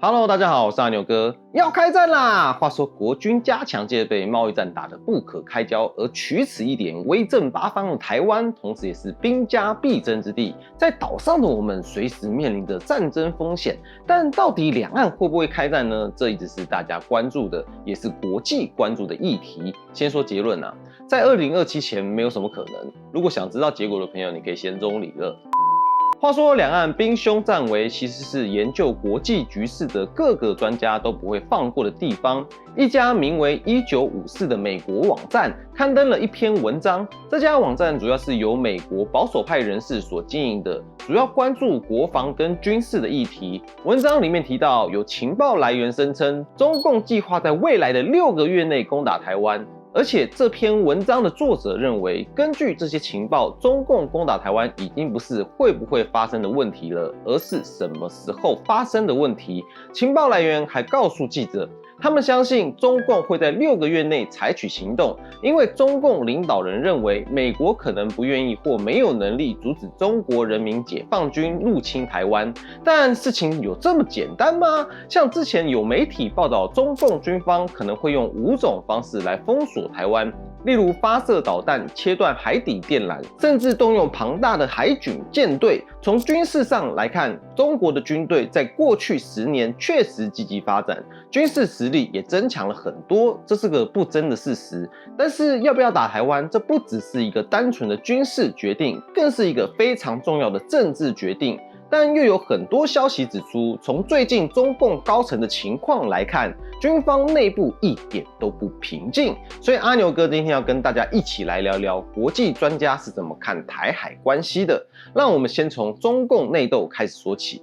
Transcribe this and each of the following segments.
Hello， 大家好，我是阿牛哥，要开战啦！话说国军加强戒备，贸易战打得不可开交，而取此一点，威震八方的台湾，同时也是兵家必争之地。在岛上的我们，随时面临着战争风险。但到底两岸会不会开战呢？这一直是大家关注的，也是国际关注的议题。先说结论啊，在2027前没有什么可能。如果想知道结果的朋友，你可以先中理了。话说，两岸兵凶战危其实是研究国际局势的各个专家都不会放过的地方。一家名为1954的美国网站刊登了一篇文章，这家网站主要是由美国保守派人士所经营的，主要关注国防跟军事的议题。文章里面提到，有情报来源声称，中共计划在未来的6个月内攻打台湾。而且这篇文章的作者认为，根据这些情报，中共攻打台湾已经不是会不会发生的问题了，而是什么时候发生的问题。情报来源还告诉记者，他们相信中共会在6个月内采取行动，因为中共领导人认为美国可能不愿意或没有能力阻止中国人民解放军入侵台湾。但事情有这么简单吗？像之前有媒体报道，中共军方可能会用5种方式来封锁台湾，例如发射导弹、切断海底电缆，甚至动用庞大的海军舰队。从军事上来看，中国的军队在过去10年确实积极发展，军事实力也增强了很多，这是个不争的事实。但是要不要打台湾，这不只是一个单纯的军事决定，更是一个非常重要的政治决定。但又有很多消息指出，从最近中共高层的情况来看，军方内部一点都不平静。所以阿牛哥今天要跟大家一起来聊聊国际专家是怎么看台海关系的。让我们先从中共内斗开始说起。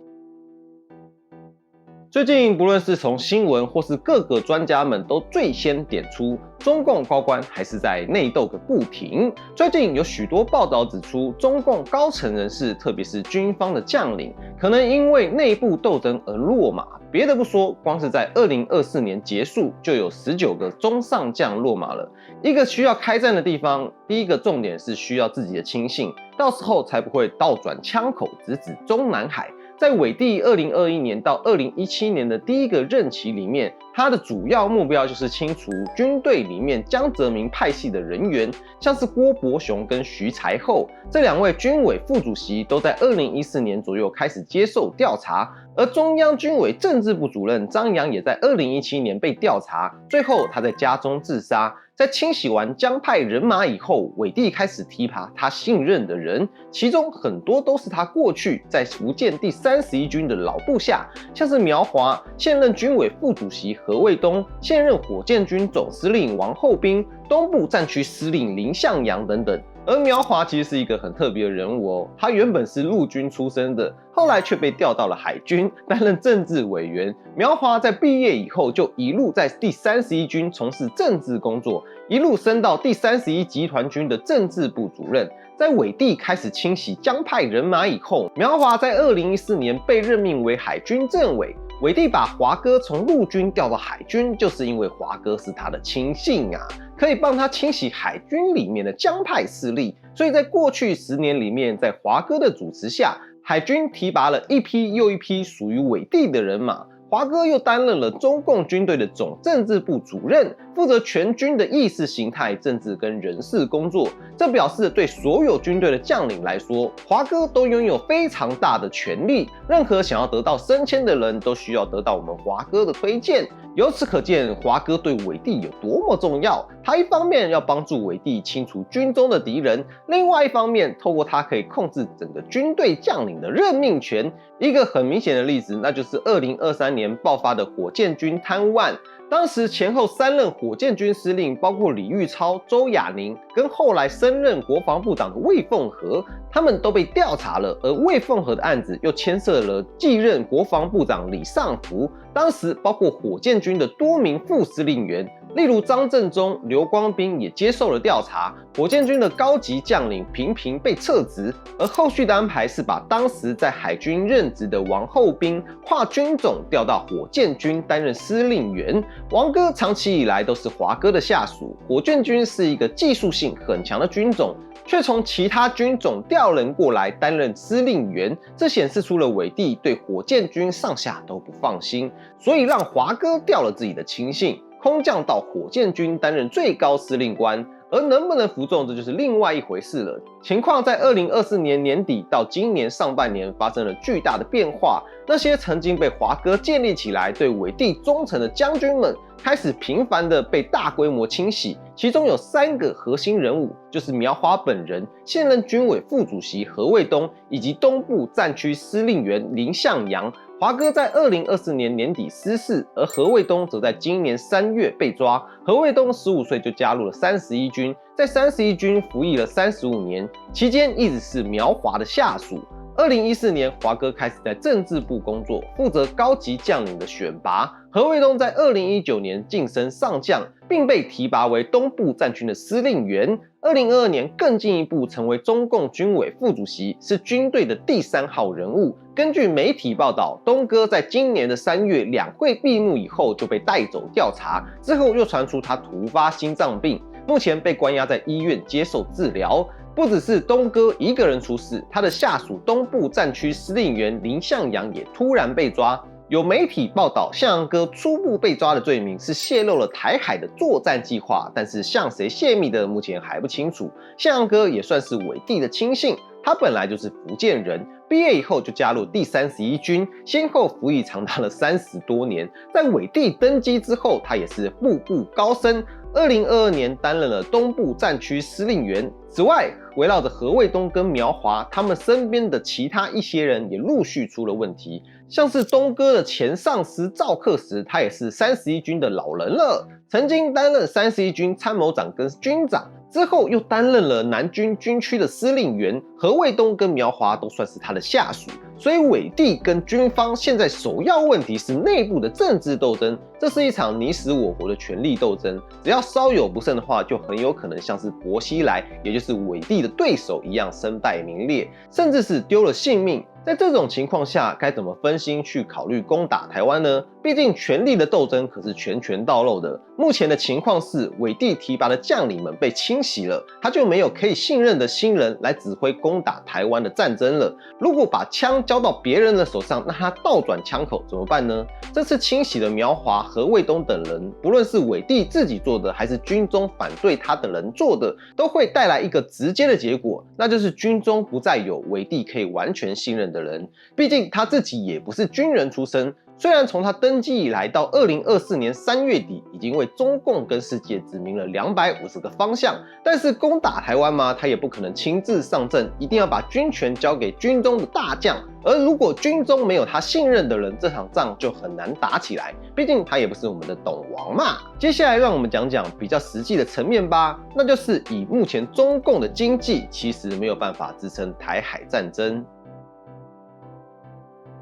最近不论是从新闻或是各个专家们都最先点出，中共高官还是在内斗个不停。最近有许多报道指出，中共高层人士，特别是军方的将领，可能因为内部斗争而落马。别的不说，光是在2024年结束，就有19个中上将落马了。一个需要开战的地方，第一个重点是需要自己的亲信，到时候才不会倒转枪口直指中南海。在伟帝2021年到2017年的第一个任期里面，他的主要目标就是清除军队里面江泽民派系的人员，像是郭伯雄跟徐才厚这2位军委副主席都在2014年左右开始接受调查，而中央军委政治部主任张扬也在2017年被调查，最后他在家中自杀。在清洗完江派人马以后，伟帝开始提拔他信任的人，其中很多都是他过去在福建第31军的老部下，像是苗华、现任军委副主席何卫东、现任火箭军总司令王厚斌、东部战区司令林向阳等等。而苗华其实是一个很特别的人物哦，他原本是陆军出身的，后来却被调到了海军担任政治委员。苗华在毕业以后就一路在第31军从事政治工作，一路升到第31集团军的政治部主任。在伟帝开始清洗江派人马以后，苗华在2014年被任命为海军政委。伟帝把华哥从陆军调到海军，就是因为华哥是他的亲信啊，可以帮他清洗海军里面的江派势力。所以在过去10年里面，在华哥的主持下，海军提拔了一批又一批属于伟帝的人马。华哥又担任了中共军队的总政治部主任，负责全军的意识形态、政治跟人事工作。这表示对所有军队的将领来说，华哥都拥有非常大的权力，任何想要得到升迁的人都需要得到我们华哥的推荐。由此可见，华哥对伟帝有多么重要。他一方面要帮助伟帝清除军中的敌人，另外一方面透过他可以控制整个军队将领的任命权。一个很明显的例子，那就是2023年爆发的火箭军贪污案。当时前后3任火箭军司令，包括李玉超、周亚宁，跟后来升任国防部长的魏凤和，他们都被调查了。而魏凤和的案子又牵涉了继任国防部长李尚福，当时包括火箭军的多名副司令员，例如张振中、刘光斌也接受了调查。火箭军的高级将领频频被撤职，而后续的安排是把当时在海军任职的王厚斌跨军种调到火箭军担任司令员。王哥长期以来都是华哥的下属，火箭军是一个技术性很强的军种，却从其他军种调人过来担任司令员，这显示出了伪帝对火箭军上下都不放心，所以让华哥调了自己的亲信，空降到火箭军担任最高司令官。而能不能服众，这就是另外一回事了。情况在2024年年底到今年上半年发生了巨大的变化，那些曾经被华哥建立起来对伪帝忠诚的将军们，开始频繁的被大规模清洗，其中有3个核心人物，就是苗华本人、现任军委副主席何卫东以及东部战区司令员林向阳。华哥在2024年年底失势，而何卫东则在今年3月被抓。何卫东15岁就加入了31军，在31军服役了35年，期间一直是苗华的下属。2014年，华哥开始在政治部工作，负责高级将领的选拔。何卫东在2019年晋升上将，并被提拔为东部战区的司令员。2022年更进一步成为中共军委副主席，是军队的第3号人物。根据媒体报道，东哥在今年的3月两会闭幕以后就被带走调查，之后又传出他突发心脏病，目前被关押在医院接受治疗。不只是东哥一个人出事，他的下属东部战区司令员林向阳也突然被抓。有媒体报道，向阳哥初步被抓的罪名是泄露了台海的作战计划，但是向谁泄密的目前还不清楚。向阳哥也算是伪帝的亲信，他本来就是福建人，毕业以后就加入第31军，先后服役长达了30多年。在伪帝登基之后，他也是步步高升。2022年担任了东部战区司令员。此外，围绕着何卫东跟苗华，他们身边的其他一些人也陆续出了问题，像是东哥的前上司赵克时，他也是31军的老人了，曾经担任31军参谋长跟军长，之后又担任了南军军区的司令员。何卫东跟苗华都算是他的下属，所以伪帝跟军方现在首要问题是内部的政治斗争，这是一场你死我活的权力斗争，只要稍有不慎的话，就很有可能像是薄熙来，也就是伪帝的对手一样身败名裂，甚至是丢了性命。在这种情况下，该怎么分心去考虑攻打台湾呢？毕竟权力的斗争可是拳拳到肉的。目前的情况是，伪帝提拔的将领们被清洗了，他就没有可以信任的新人来指挥攻打台湾的战争了。如果把枪交到别人的手上，那他倒转枪口怎么办呢？这次清洗的苗华、何卫东等人，不论是伪帝自己做的，还是军中反对他的人做的，都会带来一个直接的结果，那就是军中不再有伪帝可以完全信任的人。毕竟他自己也不是军人出身，虽然从他登基以来到2024年3月底，已经为中共跟世界指明了250个方向，但是攻打台湾嘛，他也不可能亲自上阵，一定要把军权交给军中的大将。而如果军中没有他信任的人，这场仗就很难打起来。毕竟他也不是我们的董王嘛。接下来让我们讲讲比较实际的层面吧，那就是以目前中共的经济，其实没有办法支撑台海战争。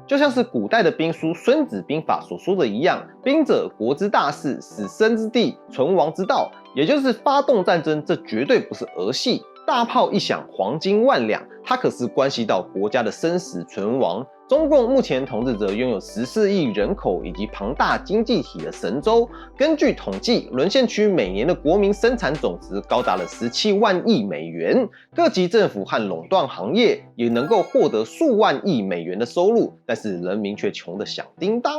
就像是古代的兵书《孙子兵法》所说的一样，兵者，国之大事，死生之地，存亡之道。也就是发动战争，这绝对不是儿戏。大炮一响，黄金万两，它可是关系到国家的生死存亡。中共目前统治者拥有14亿人口以及庞大经济体的神州。根据统计，沦陷区每年的国民生产总值高达了17万亿美元，各级政府和垄断行业也能够获得数万亿美元的收入，但是人民却穷得响叮当。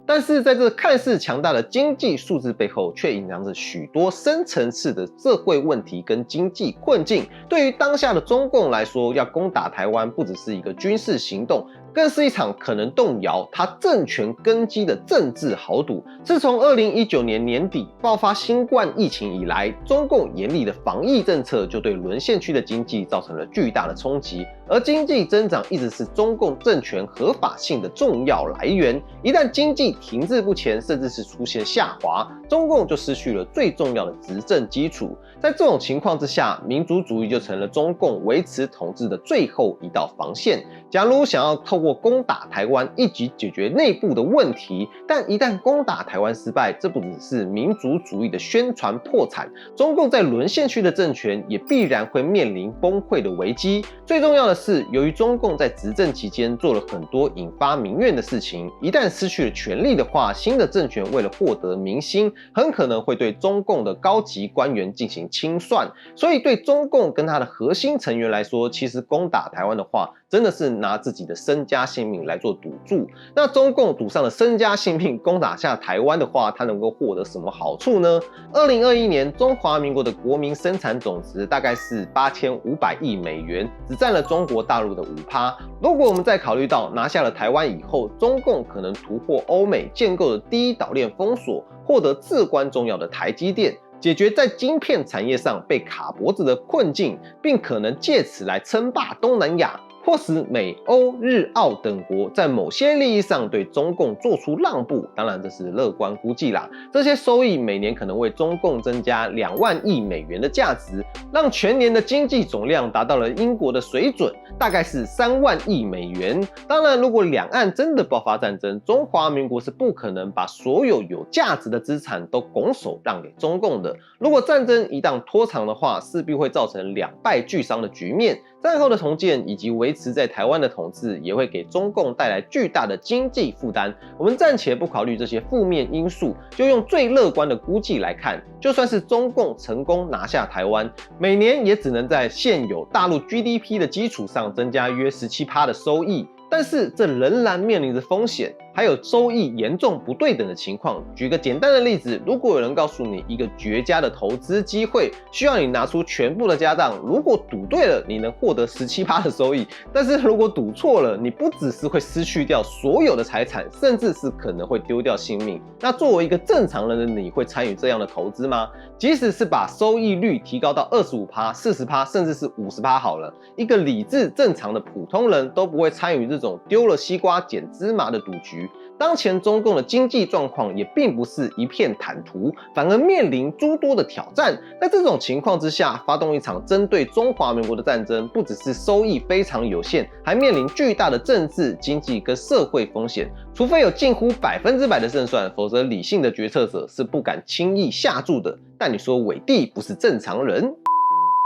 但是在这看似强大的经济数字背后，却隐藏着许多深层次的社会问题跟经济困境。对于当下的中共来说，要攻打台湾不只是一个军事行动，更是一场可能动摇他政权根基的政治豪赌。自从2019年年底爆发新冠疫情以来，中共严厉的防疫政策就对沦陷区的经济造成了巨大的冲击，而经济增长一直是中共政权合法性的重要来源。一旦经济停滞不前，甚至是出现下滑，中共就失去了最重要的执政基础。在这种情况之下，民族主义就成了中共维持统治的最后一道防线。假如想要透过攻打台湾一举解决内部的问题，但一旦攻打台湾失败，这不只是民族主义的宣传破产，中共在沦陷区的政权也必然会面临崩溃的危机。最重要的是，由于中共在执政期间做了很多引发民怨的事情，一旦失去了权力的话，新的政权为了获得民心，很可能会对中共的高级官员进行清算。所以对中共跟他的核心成员来说，其实攻打台湾的话，真的是拿自己的身家性命来做赌注。那中共赌上了身家性命攻打下台湾的话，他能够获得什么好处呢？2021年中华民国的国民生产总值大概是8500亿美元，只占了中国大陆的5%。如果我们再考虑到拿下了台湾以后，中共可能突破欧美建构的第一岛链封锁，获得至关重要的台积电，解决在晶片产业上被卡脖子的困境，并可能借此来称霸东南亚，迫使美、欧、日、澳等国在某些利益上对中共做出让步，当然这是乐观估计啦。这些收益每年可能为中共增加2万亿美元的价值，让全年的经济总量达到了英国的水准，大概是3万亿美元。当然，如果两岸真的爆发战争，中华民国是不可能把所有有价值的资产都拱手让给中共的。如果战争一旦拖长的话，势必会造成两败俱伤的局面。战后的重建以及维持在台湾的统治，也会给中共带来巨大的经济负担。我们暂且不考虑这些负面因素，就用最乐观的估计来看，就算是中共成功拿下台湾，每年也只能在现有大陆 GDP 的基础上增加约17%的收益。但是这仍然面临着风险，还有收益严重不对等的情况。举个简单的例子，如果有人告诉你一个绝佳的投资机会，需要你拿出全部的家当，如果赌对了，你能获得17%的收益，但是如果赌错了，你不只是会失去掉所有的财产，甚至是可能会丢掉性命。那作为一个正常人的你，会参与这样的投资吗？即使是把收益率提高到25%、40%，甚至是50%好了，一个理智正常的普通人都不会参与这种丢了西瓜捡芝麻的赌局。当前中共的经济状况也并不是一片坦途，反而面临诸多的挑战。在这种情况之下，发动一场针对中华民国的战争，不只是收益非常有限，还面临巨大的政治、经济跟社会风险。除非有近乎100%的胜算，否则理性的决策者是不敢轻易下注的。但你说伟帝不是正常人？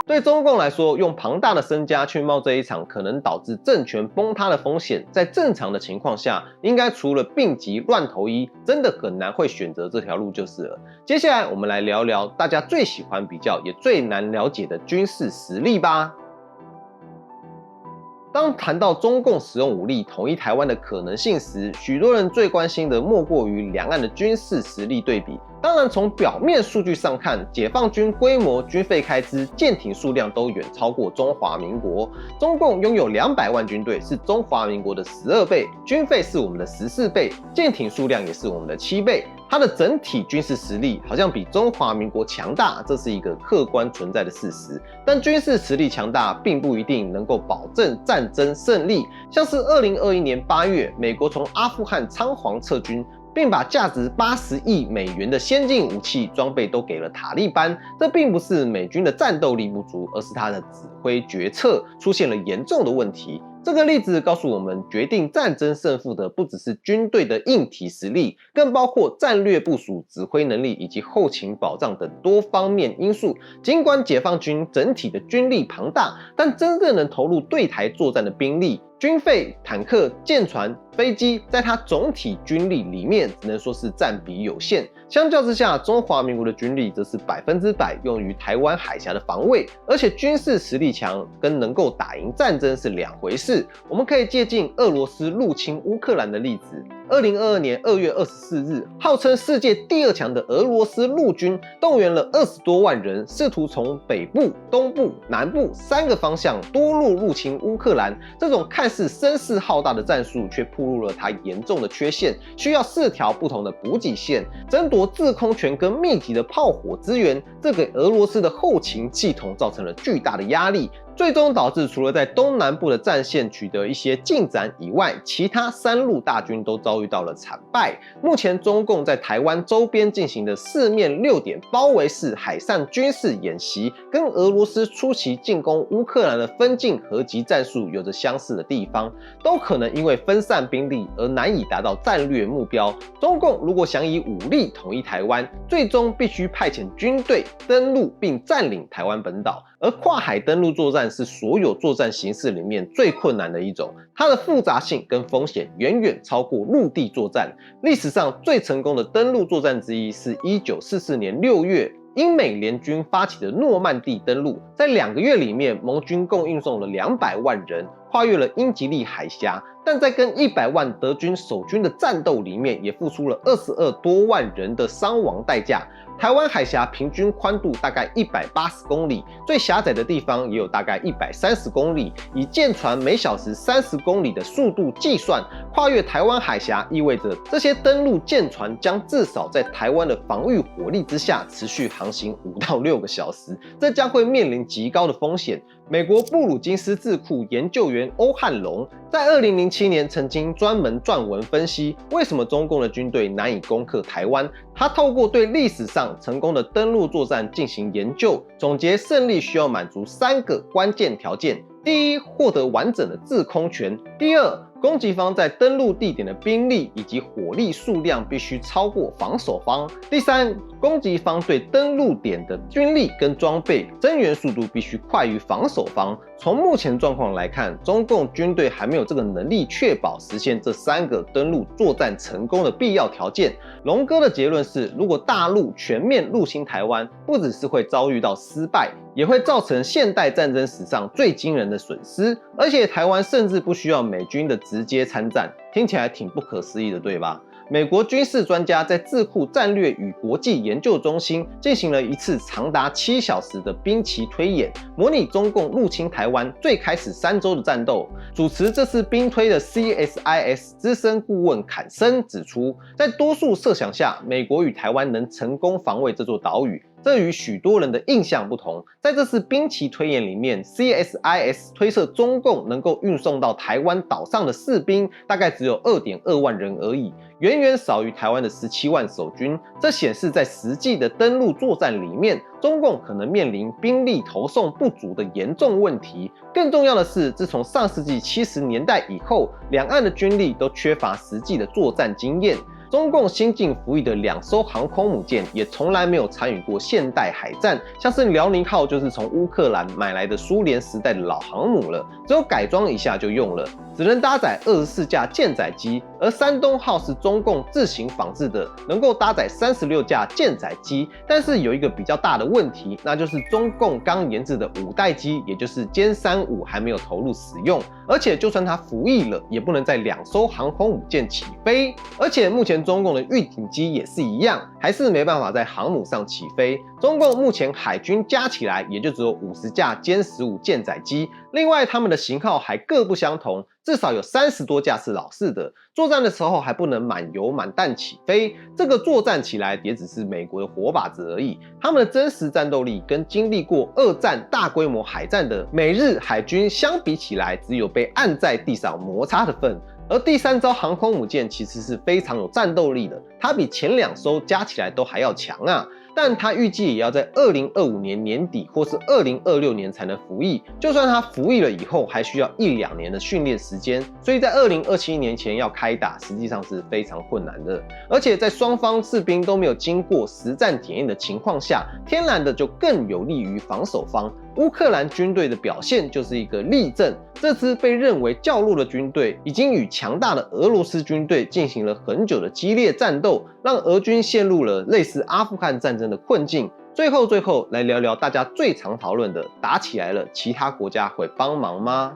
对中共来说，用庞大的身家去冒这一场可能导致政权崩塌的风险，在正常的情况下，应该除了病急乱投医，真的很难会选择这条路就是了。接下来我们来聊聊大家最喜欢比较也最难了解的军事实力吧。当谈到中共使用武力统一台湾的可能性时，许多人最关心的莫过于两岸的军事实力对比。当然，从表面数据上看，解放军规模、军费开支、舰艇数量都远超过中华民国。中共拥有200万军队，是中华民国的12倍，军费是我们的14倍，舰艇数量也是我们的7倍。它的整体军事实力好像比中华民国强大，这是一个客观存在的事实。但军事实力强大并不一定能够保证战争胜利。像是2021年8月，美国从阿富汗仓皇撤军，并把价值80亿美元的先进武器装备都给了塔利班。这并不是美军的战斗力不足，而是他的指挥决策出现了严重的问题。这个例子告诉我们，决定战争胜负的不只是军队的硬体实力，更包括战略部署、指挥能力以及后勤保障等多方面因素。尽管解放军整体的军力庞大，但真正能投入对台作战的兵力、军费、坦克、舰船、飞机，在它总体军力里面，只能说是占比有限。相较之下，中华民国的军力则是100%用于台湾海峡的防卫，而且军事实力强跟能够打赢战争是两回事。我们可以借鉴俄罗斯入侵乌克兰的例子。2022年2月24日，号称世界第2强的俄罗斯陆军动员了20多万人，试图从北部、东部、南部3个方向多路入侵乌克兰。这种看似声势浩大的战术，却暴露了它严重的缺陷，需要4条不同的补给线，争夺制空权跟密集的炮火资源，这给俄罗斯的后勤系统造成了巨大的压力。最终导致除了在东南部的战线取得一些进展以外，其他3路大军都遭遇到了惨败。目前中共在台湾周边进行的4面6点包围式海上军事演习，跟俄罗斯初期进攻乌克兰的分进合击战术有着相似的地方，都可能因为分散兵力而难以达到战略目标。中共如果想以武力统一台湾，最终必须派遣军队登陆并占领台湾本岛。而跨海登陆作战是所有作战形式里面最困难的一种，它的复杂性跟风险远远超过陆地作战。历史上最成功的登陆作战之一是1944年6月。英美联军发起的诺曼底登陆，在2个月里面，盟军共运送了200万人，跨越了英吉利海峡。但在跟100万德军守军的战斗里面，也付出了22多万人的伤亡代价。台湾海峡平均宽度大概180公里，最狭窄的地方也有大概130公里。以舰船每小时30公里的速度计算，跨越台湾海峡意味着这些登陆舰船将至少在台湾的防御火力之下持续航行5到6个小时，这将会面临极高的风险。美国布鲁金斯智库研究员欧汉龙在2007年曾经专门撰文分析为什么中共的军队难以攻克台湾。他透过对历史上成功的登陆作战进行研究，总结胜利需要满足3个关键条件：第一，获得完整的制空权；第二，攻击方在登陆地点的兵力以及火力数量必须超过防守方；第三，攻击方对登陆点的军力跟装备增援速度必须快于防守方。从目前状况来看，中共军队还没有这个能力确保实现这3个登陆作战成功的必要条件。龙哥的结论是，如果大陆全面入侵台湾，不只是会遭遇到失败，也会造成现代战争史上最惊人的损失，而且台湾甚至不需要美军的直接参战，听起来挺不可思议的，对吧？美国军事专家在智库战略与国际研究中心进行了一次长达7小时的兵棋推演，模拟中共入侵台湾最开始3周的战斗。主持这次兵推的 CSIS 资深顾问坎森指出，在多数设想下，美国与台湾能成功防卫这座岛屿。这与许多人的印象不同，在这次兵棋推演里面 ，CSIS 推测中共能够运送到台湾岛上的士兵大概只有2.2万人而已，远远少于台湾的17万守军。这显示在实际的登陆作战里面，中共可能面临兵力投送不足的严重问题。更重要的是，自从上世纪70年代以后，两岸的军力都缺乏实际的作战经验。中共新近服役的2艘航空母舰也从来没有参与过现代海战，像是辽宁号就是从乌克兰买来的苏联时代的老航母了，只有改装一下就用了，只能搭载24架舰载机，而山东号是中共自行仿制的，能够搭载36架舰载机。但是有一个比较大的问题，那就是中共刚研制的5代机，也就是歼35还没有投入使用，而且就算它服役了，也不能在2艘航空母舰起飞，而且目前中共的预警机也是一样，还是没办法在航母上起飞。中共目前海军加起来也就只有50架歼15舰载机，另外他们的型号还各不相同，至少有30多架是老式的，作战的时候还不能满油满弹起飞，这个作战起来也只是美国的活靶子而已。他们的真实战斗力跟经历过2战大规模海战的美日海军相比起来，只有被按在地上摩擦的份。而第3艘航空母舰其实是非常有战斗力的，它比前2艘加起来都还要强啊。但它预计也要在2025年年底或是2026年才能服役，就算它服役了以后，还需要1-2年的训练时间，所以在2027年前要开打，实际上是非常困难的。而且在双方士兵都没有经过实战检验的情况下，天然的就更有利于防守方。乌克兰军队的表现就是一个例证，这支被认为较弱的军队已经与强大的俄罗斯军队进行了很久的激烈战斗，让俄军陷入了类似阿富汗战争的困境。最后来聊聊大家最常讨论的，打起来了，其他国家会帮忙吗？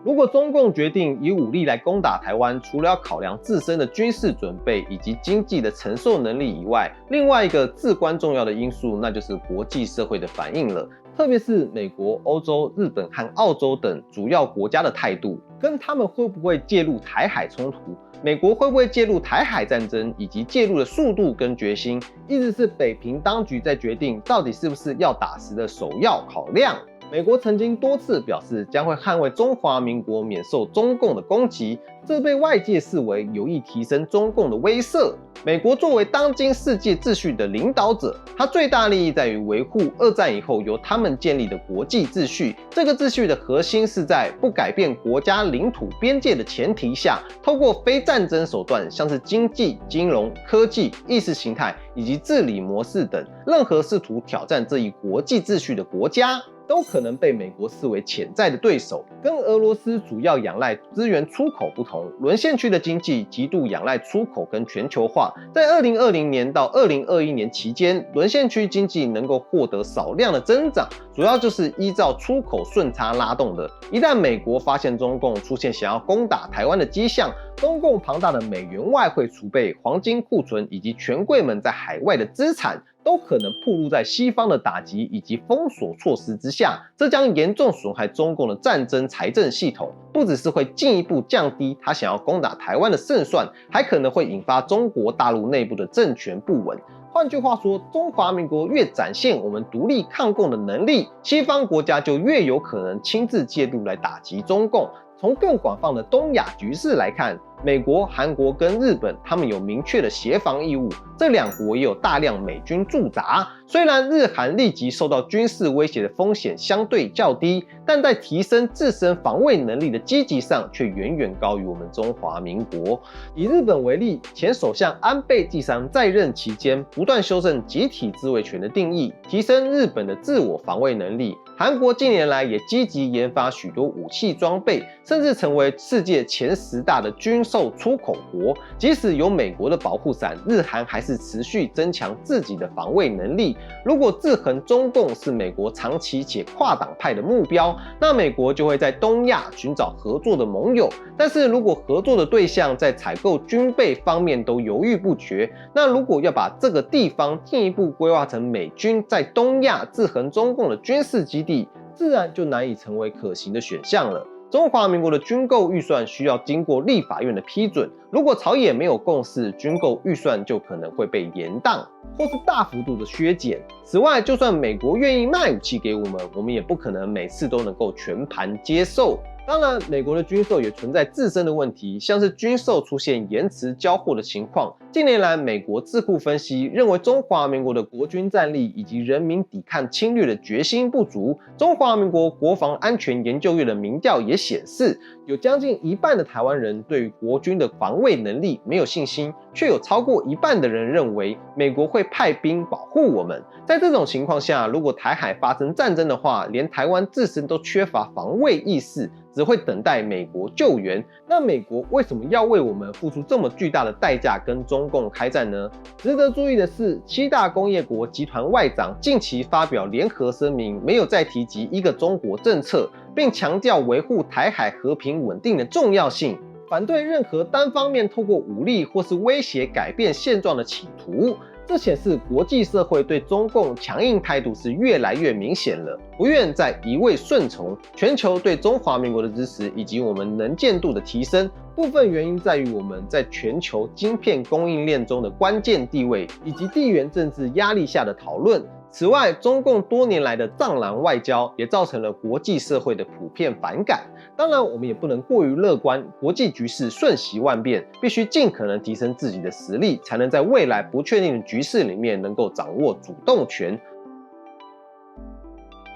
如果中共决定以武力来攻打台湾，除了要考量自身的军事准备以及经济的承受能力以外，另外一个至关重要的因素，那就是国际社会的反应了。特别是美国、欧洲、日本和澳洲等主要国家的态度，跟他们会不会介入台海冲突，美国会不会介入台海战争，以及介入的速度跟决心，一直是北平当局在决定到底是不是要打时的首要考量。美国曾经多次表示将会捍卫中华民国免受中共的攻击，这被外界视为有意提升中共的威慑。美国作为当今世界秩序的领导者，它最大利益在于维护二战以后由他们建立的国际秩序。这个秩序的核心是在不改变国家领土边界的前提下，透过非战争手段，像是经济、金融、科技、意识形态以及治理模式等，任何试图挑战这一国际秩序的国家，都可能被美国视为潜在的对手。跟俄罗斯主要仰赖资源出口不同，沦陷区的经济极度仰赖出口跟全球化。在2020年到2021年期间，沦陷区经济能够获得少量的增长，主要就是依照出口顺差拉动的。一旦美国发现中共出现想要攻打台湾的迹象，中共庞大的美元外汇储备、黄金库存以及权贵们在海外的资产，都可能暴露在西方的打击以及封锁措施之下，这将严重损害中共的战争财政系统，不只是会进一步降低他想要攻打台湾的胜算，还可能会引发中国大陆内部的政权不稳。换句话说，中华民国越展现我们独立抗共的能力，西方国家就越有可能亲自介入来打击中共。从更广泛的东亚局势来看，美国、韩国跟日本，他们有明确的协防义务，这两国也有大量美军驻扎。虽然日韩立即受到军事威胁的风险相对较低，但在提升自身防卫能力的积极上，却远远高于我们中华民国。以日本为例，前首相安倍晋三在任期间，不断修正集体自卫权的定义，提升日本的自我防卫能力。韩国近年来也积极研发许多武器装备，甚至成为世界前10大的军售出口国。即使有美国的保护伞，日韩还是持续增强自己的防卫能力。如果制衡中共是美国长期且跨党派的目标，那美国就会在东亚寻找合作的盟友。但是如果合作的对象在采购军备方面都犹豫不决，那如果要把这个地方进一步规划成美军在东亚制衡中共的军事基地，自然就难以成为可行的选项了。中华民国的军购预算需要经过立法院的批准，如果朝野没有共识，军购预算就可能会被延宕，或是大幅度的削减。此外，就算美国愿意卖武器给我们，我们也不可能每次都能够全盘接受。当然，美国的军售也存在自身的问题，像是军售出现延迟交货的情况。近年来，美国智库分析认为，中华民国的国军战力以及人民抵抗侵略的决心不足。中华民国国防安全研究院的民调也显示，有将近一半的台湾人对于国军的防卫能力没有信心，却有超过一半的人认为美国会派兵保护我们。在这种情况下，如果台海发生战争的话，连台湾自身都缺乏防卫意识，只会等待美国救援。那美国为什么要为我们付出这么巨大的代价跟中共开战呢？值得注意的是，7大工业国集团外长近期发表联合声明，没有再提及一个中国政策，并强调维护台海和平稳定的重要性，反对任何单方面透过武力或是威胁改变现状的企图。这显示国际社会对中共强硬态度是越来越明显了，不愿再一味顺从。全球对中华民国的支持以及我们能见度的提升，部分原因在于我们在全球晶片供应链中的关键地位，以及地缘政治压力下的讨论。此外，中共多年来的藏蓝外交也造成了国际社会的普遍反感。当然，我们也不能过于乐观，国际局势瞬息万变，必须尽可能提升自己的实力，才能在未来不确定的局势里面能够掌握主动权。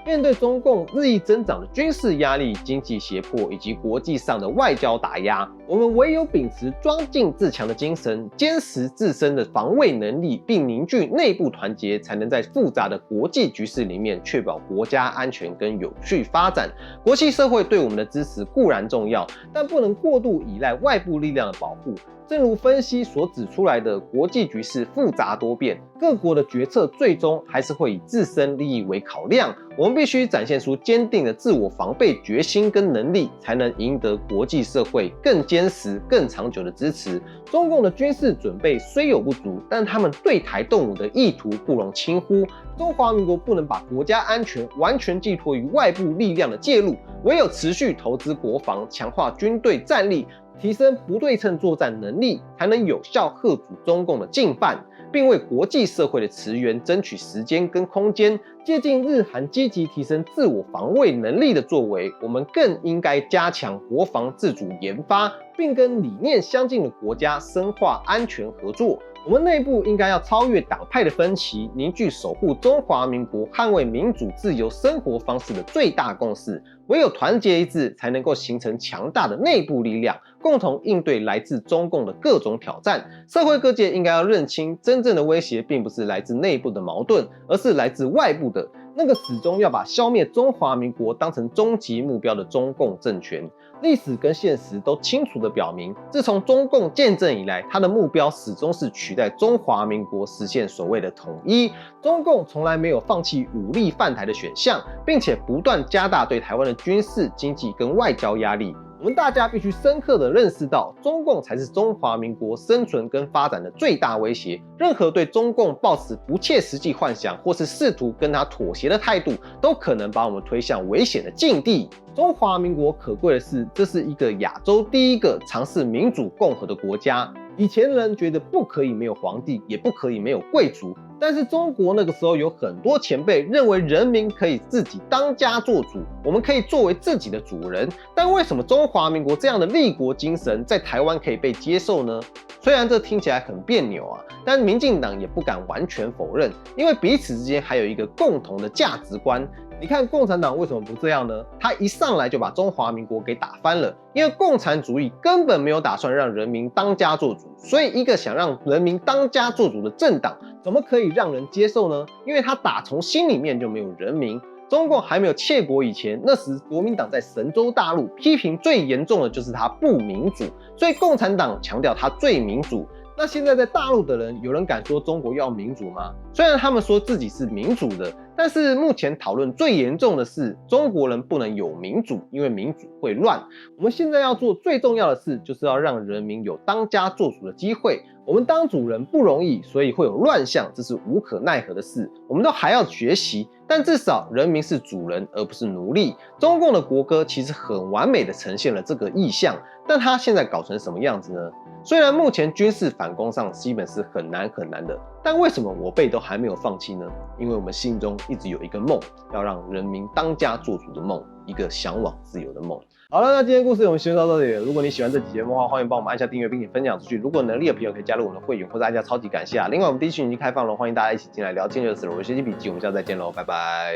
面对中共日益增长的军事压力、经济胁迫以及国际上的外交打压，我们唯有秉持庄敬自强的精神，坚持自身的防卫能力，并凝聚内部团结，才能在复杂的国际局势里面确保国家安全跟有序发展。国际社会对我们的支持固然重要，但不能过度依赖外部力量的保护。正如分析所指出来的，国际局势复杂多变，各国的决策最终还是会以自身利益为考量。我们必须展现出坚定的自我防备决心跟能力，才能赢得国际社会更坚实、更长久的支持。中共的军事准备虽有不足，但他们对台动武的意图不容轻忽。中华民国不能把国家安全完全寄托于外部力量的介入，唯有持续投资国防，强化军队战力，提升不对称作战能力，才能有效吓阻中共的进犯，并为国际社会的驰援争取时间跟空间。借鉴日韩积极提升自我防卫能力的作为，我们更应该加强国防自主研发，并跟理念相近的国家深化安全合作。我们内部应该要超越党派的分歧，凝聚守护中华民国、捍卫民主自由生活方式的最大共识。唯有团结一致，才能够形成强大的内部力量，共同应对来自中共的各种挑战。社会各界应该要认清，真正的威胁并不是来自内部的矛盾，而是来自外部的那个始终要把消灭中华民国当成终极目标的中共政权。历史跟现实都清楚地表明，自从中共建政以来，它的目标始终是取代中华民国，实现所谓的统一。中共从来没有放弃武力犯台的选项，并且不断加大对台湾的军事、经济跟外交压力。我们大家必须深刻地认识到，中共才是中华民国生存跟发展的最大威胁。任何对中共抱持不切实际幻想，或是试图跟他妥协的态度，都可能把我们推向危险的境地。中华民国可贵的是，这是一个亚洲第一个尝试民主共和的国家。以前人觉得不可以没有皇帝，也不可以没有贵族，但是中国那个时候有很多前辈认为人民可以自己当家做主，我们可以作为自己的主人。但为什么中华民国这样的立国精神在台湾可以被接受呢？虽然这听起来很别扭啊，但民进党也不敢完全否认，因为彼此之间还有一个共同的价值观。你看共产党为什么不这样呢？他一上来就把中华民国给打翻了，因为共产主义根本没有打算让人民当家做主，所以一个想让人民当家做主的政党，怎么可以让人接受呢？因为他打从心里面就没有人民。中共还没有窃国以前，那时国民党在神州大陆批评最严重的就是他不民主，所以共产党强调他最民主。那现在在大陆的人，有人敢说中国要民主吗？虽然他们说自己是民主的，但是目前讨论最严重的是中国人不能有民主，因为民主会乱。我们现在要做最重要的事，就是要让人民有当家做主的机会。我们当主人不容易，所以会有乱象，这是无可奈何的事，我们都还要学习。但至少人民是主人，而不是奴隶。中共的国歌其实很完美的呈现了这个意象，但它现在搞成什么样子呢？虽然目前军事反攻上基本是很难的，但为什么我辈都还没有放弃呢？因为我们心中一直有一个梦，要让人民当家做主的梦，一个向往自由的梦。好了，那今天故事我们先说到这里了。如果你喜欢这期节目的话，欢迎帮我们按下订阅，并且分享出去。如果有能力的朋友可以加入我们的会员，或者按下超级感谢啊。另外，我们第一群已经开放了，欢迎大家一起进来聊天就是了。我是学习笔记，我们下次再见喽，拜拜。